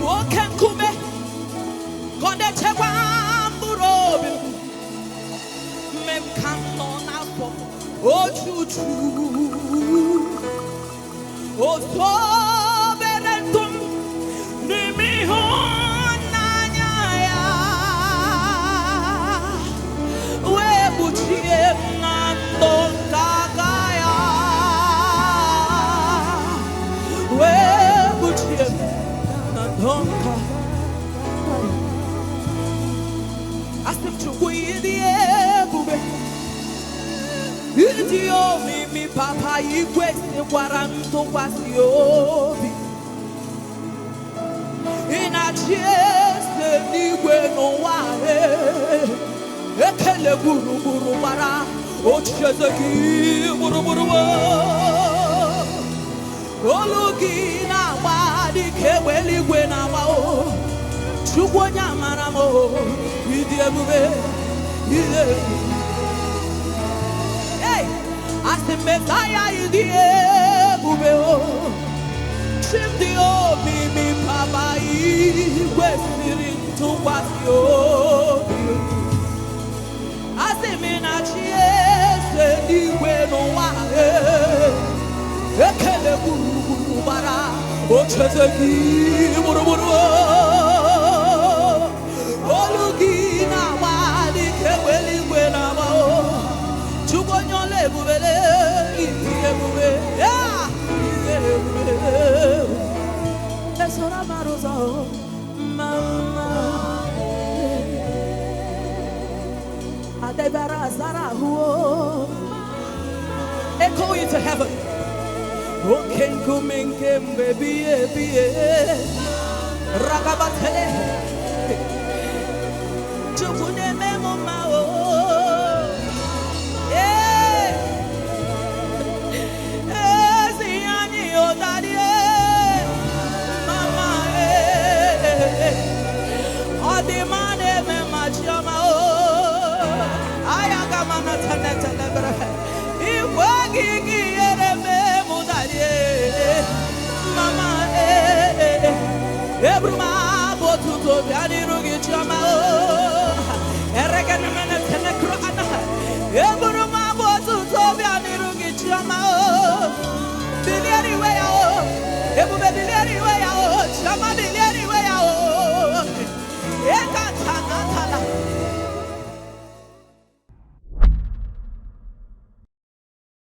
Woken kume, konde chewamburobi, mem kanon apo, o chuchu, o soberentum, nimi honanya, we buchie nandon kagaya, we buchie nandon kagaya. Asem chukui die bube. Idio mi papa igwe se waranto kwasiobi. Ina chiese nigwe no wae. Ekele buru buru bara. Ocheze ki buru buru wa. Olugi na wadi keweli gwe na wa o. Chukwonya maramo. Idie bube. Hey, asimezaya idie bube o. Chimdio mi papa igwe sirintu wasio. Asimina chiese igwe no wae. Ekele buru bara. Ocheze ki buru buru. Olugina wali keweli gwena ma o. Chukonyole bubele iye bube ya iye bube. Esora maroza mama. Adebara zara huo. Echo into heaven. Oken kumenkem baby baby. Ragabatele. Chukune memo mao, siani odari, mama, odimane me machama o, ayaga mana tane tane bra, iwagi kiere me mudari, mama, ebruma botu to biani.